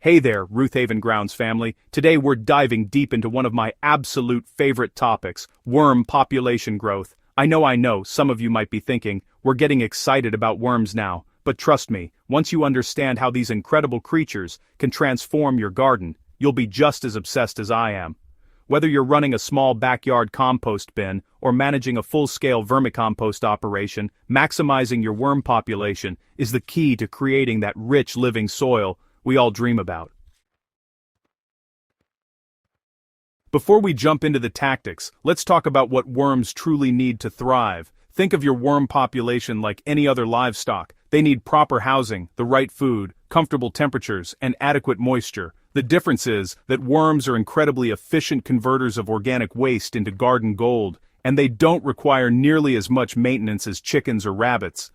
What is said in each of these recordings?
Hey there, Roothaven Grounds family. Today we're diving deep into one of my absolute favorite topics, worm population growth. I know, some of you might be thinking, we're getting excited about worms now, but trust me, once you understand how these incredible creatures can transform your garden, you'll be just as obsessed as I am. Whether you're running a small backyard compost bin or managing a full-scale vermicompost operation, maximizing your worm population is the key to creating that rich living soil we all dream about. Before we jump into the tactics, let's talk about what worms truly need to thrive. Think of your worm population like any other livestock. They need proper housing, the right food, comfortable temperatures, and adequate moisture. The difference is that worms are incredibly efficient converters of organic waste into garden gold, and they don't require nearly as much maintenance as chickens or rabbits.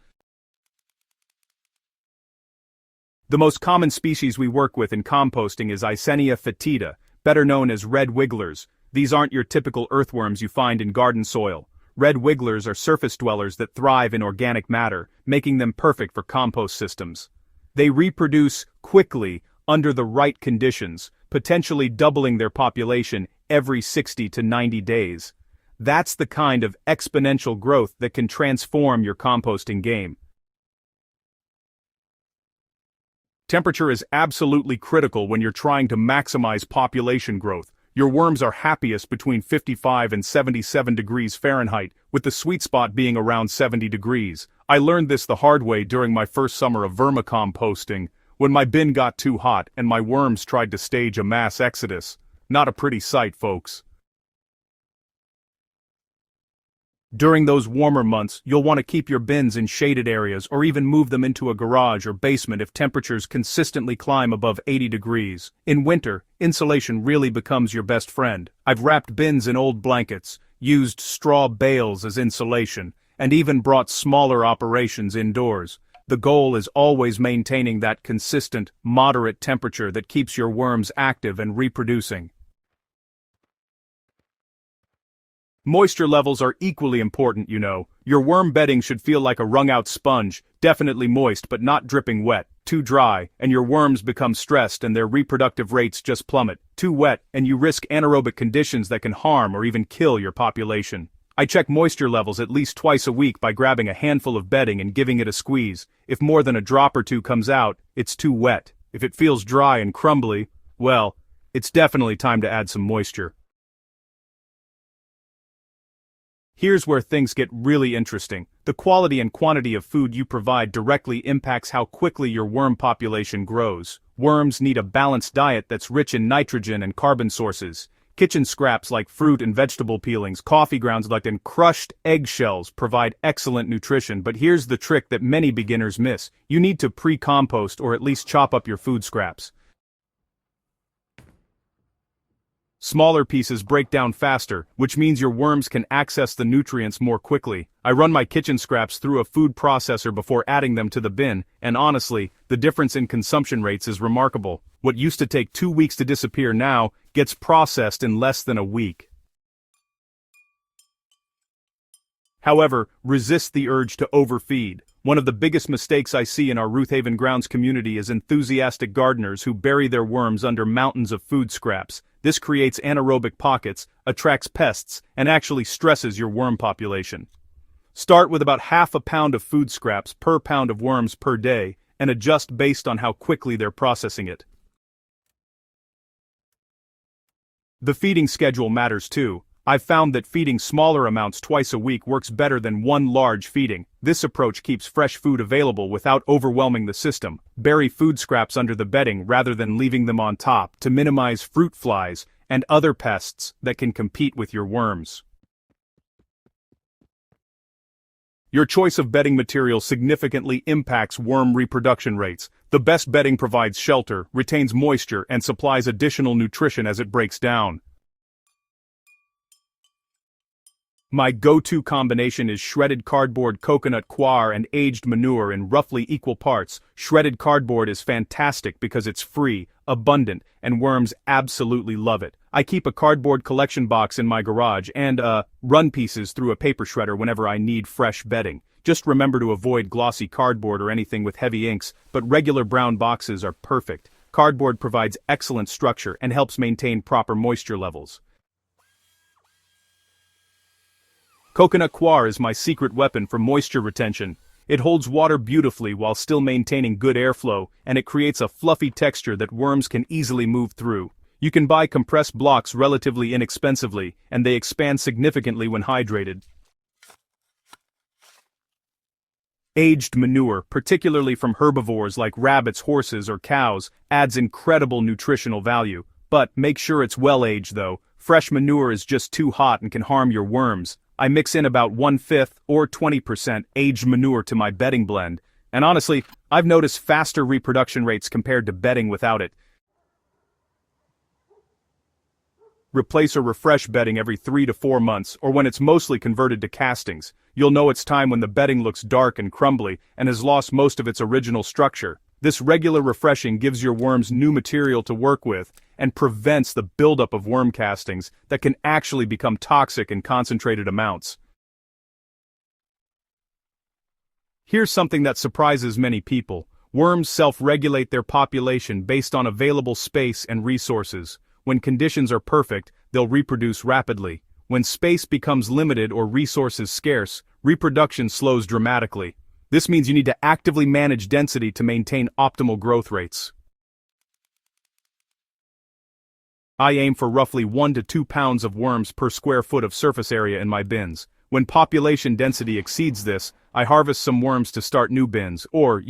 The most common species we work with in composting is Eisenia fetida, better known as red wigglers. These aren't your typical earthworms you find in garden soil. Red wigglers are surface dwellers that thrive in organic matter, making them perfect for compost systems. They reproduce quickly under the right conditions, potentially doubling their population every 60 to 90 days. That's the kind of exponential growth that can transform your composting game. Temperature is absolutely critical when you're trying to maximize population growth. Your worms are happiest between 55 and 77 degrees Fahrenheit, with the sweet spot being around 70 degrees. I learned this the hard way during my first summer of vermicomposting, when my bin got too hot and my worms tried to stage a mass exodus. Not a pretty sight, folks. During those warmer months, you'll want to keep your bins in shaded areas or even move them into a garage or basement if temperatures consistently climb above 80 degrees. In winter, insulation really becomes your best friend. I've wrapped bins in old blankets, used straw bales as insulation, and even brought smaller operations indoors. The goal is always maintaining that consistent, moderate temperature that keeps your worms active and reproducing. Moisture levels are equally important, you know. Your worm bedding should feel like a wrung-out sponge, definitely moist but not dripping wet. Too dry, and your worms become stressed and their reproductive rates just plummet. Too wet, and you risk anaerobic conditions that can harm or even kill your population. I check moisture levels at least twice a week by grabbing a handful of bedding and giving it a squeeze. If more than a drop or two comes out, it's too wet. If it feels dry and crumbly, well, it's definitely time to add some moisture. Here's where things get really interesting. The quality and quantity of food you provide directly impacts how quickly your worm population grows. Worms need a balanced diet that's rich in nitrogen and carbon sources. Kitchen scraps like fruit and vegetable peelings, coffee grounds and crushed eggshells provide excellent nutrition, but here's the trick that many beginners miss. You need to pre-compost or at least chop up your food scraps. Smaller pieces break down faster, which means your worms can access the nutrients more quickly. I run my kitchen scraps through a food processor before adding them to the bin, and honestly, the difference in consumption rates is remarkable. What used to take 2 weeks to disappear now gets processed in less than a week. However, resist the urge to overfeed. One of the biggest mistakes I see in our Roothaven Grounds community is enthusiastic gardeners who bury their worms under mountains of food scraps. This creates anaerobic pockets, attracts pests, and actually stresses your worm population. Start with about half a pound of food scraps per pound of worms per day, and adjust based on how quickly they're processing it. The feeding schedule matters too. I've found that feeding smaller amounts twice a week works better than one large feeding. This approach keeps fresh food available without overwhelming the system. Bury food scraps under the bedding rather than leaving them on top to minimize fruit flies and other pests that can compete with your worms. Your choice of bedding material significantly impacts worm reproduction rates. The best bedding provides shelter, retains moisture, and supplies additional nutrition as it breaks down. My go-to combination is shredded cardboard, coconut coir, and aged manure in roughly equal parts. Shredded cardboard is fantastic because it's free, abundant, and worms absolutely love it. I keep a cardboard collection box in my garage and, run pieces through a paper shredder whenever I need fresh bedding. Just remember to avoid glossy cardboard or anything with heavy inks, but regular brown boxes are perfect. Cardboard provides excellent structure and helps maintain proper moisture levels. Coconut coir is my secret weapon for moisture retention. It holds water beautifully while still maintaining good airflow, and it creates a fluffy texture that worms can easily move through. You can buy compressed blocks relatively inexpensively, and they expand significantly when hydrated. Aged manure, particularly from herbivores like rabbits, horses, or cows, adds incredible nutritional value. But make sure it's well-aged though. Fresh manure is just too hot and can harm your worms. I mix in about 1/5 or 20% aged manure to my bedding blend, and honestly, I've noticed faster reproduction rates compared to bedding without it. Replace or refresh bedding every 3 to 4 months, or when it's mostly converted to castings. You'll know it's time when the bedding looks dark and crumbly and has lost most of its original structure. This regular refreshing gives your worms new material to work with and prevents the buildup of worm castings that can actually become toxic in concentrated amounts. Here's something that surprises many people. Worms self-regulate their population based on available space and resources. When conditions are perfect, they'll reproduce rapidly. When space becomes limited or resources scarce, reproduction slows dramatically. This means you need to actively manage density to maintain optimal growth rates. I aim for roughly 1 to 2 pounds of worms per square foot of surface area in my bins. When population density exceeds this, I harvest some worms to start new bins, or,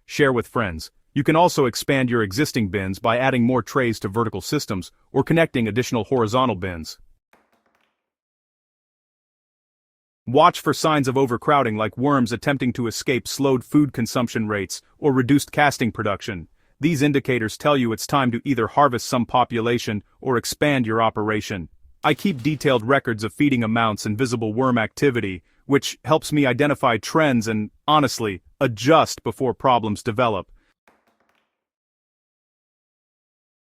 share with friends. You can also expand your existing bins by adding more trays to vertical systems, or connecting additional horizontal bins. Watch for signs of overcrowding like worms attempting to escape slowed food consumption rates or reduced casting production. These indicators tell you it's time to either harvest some population or expand your operation. I keep detailed records of feeding amounts and visible worm activity, which helps me identify trends and, honestly, adjust before problems develop.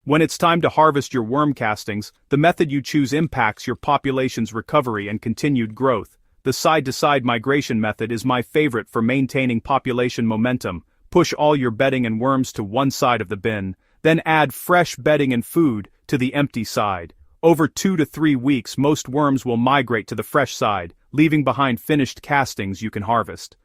When it's time to harvest your worm castings, the method you choose impacts your population's recovery and continued growth. The side-to-side migration method is my favorite for maintaining population momentum. Push all your bedding and worms to one side of the bin, then add fresh bedding and food to the empty side. Over 2 to 3 weeks, most worms will migrate to the fresh side, leaving behind finished castings you can harvest.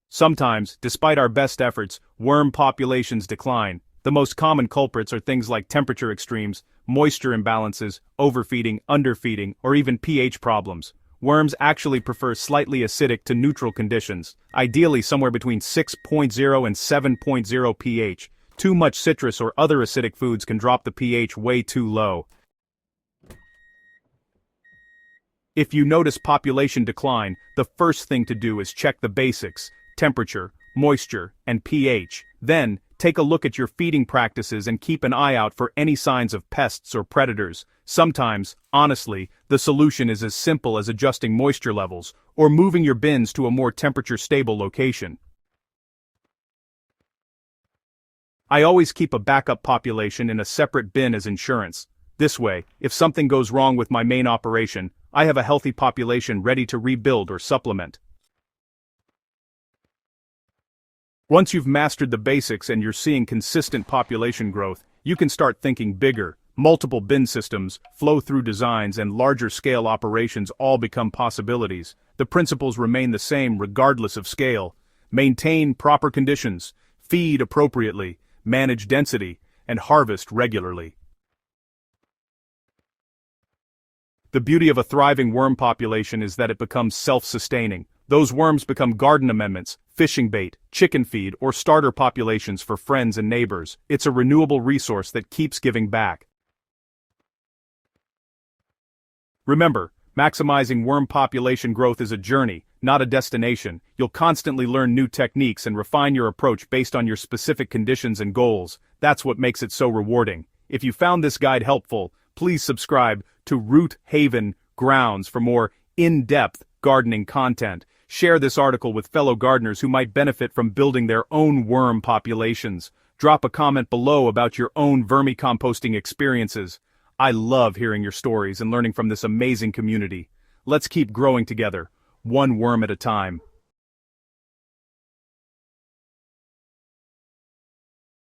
Sometimes, despite our best efforts, worm populations decline. The most common culprits are things like temperature extremes, moisture imbalances, overfeeding, underfeeding, or even pH problems. Worms actually prefer slightly acidic to neutral conditions, ideally somewhere between 6.0 and 7.0 pH. Too much citrus or other acidic foods can drop the pH way too low. If you notice population decline, the first thing to do is check the basics: temperature, moisture, and pH. Then, take a look at your feeding practices and keep an eye out for any signs of pests or predators. Sometimes, honestly, the solution is as simple as adjusting moisture levels or moving your bins to a more temperature-stable location. I always keep a backup population in a separate bin as insurance. This way, if something goes wrong with my main operation, I have a healthy population ready to rebuild or supplement. Once you've mastered the basics and you're seeing consistent population growth, you can start thinking bigger. Multiple bin systems, flow-through designs, and larger-scale operations all become possibilities. The principles remain the same regardless of scale. Maintain proper conditions, feed appropriately, manage density, and harvest regularly. The beauty of a thriving worm population is that it becomes self-sustaining. Those worms become garden amendments, fishing bait, chicken feed, or starter populations for friends and neighbors. It's a renewable resource that keeps giving back. Remember, maximizing worm population growth is a journey, not a destination. You'll constantly learn new techniques and refine your approach based on your specific conditions and goals. That's what makes it so rewarding. If you found this guide helpful, please subscribe to Roothaven Grounds for more in-depth gardening content. Share this article with fellow gardeners who might benefit from building their own worm populations. Drop a comment below about your own vermicomposting experiences. I love hearing your stories and learning from this amazing community. Let's keep growing together, one worm at a time.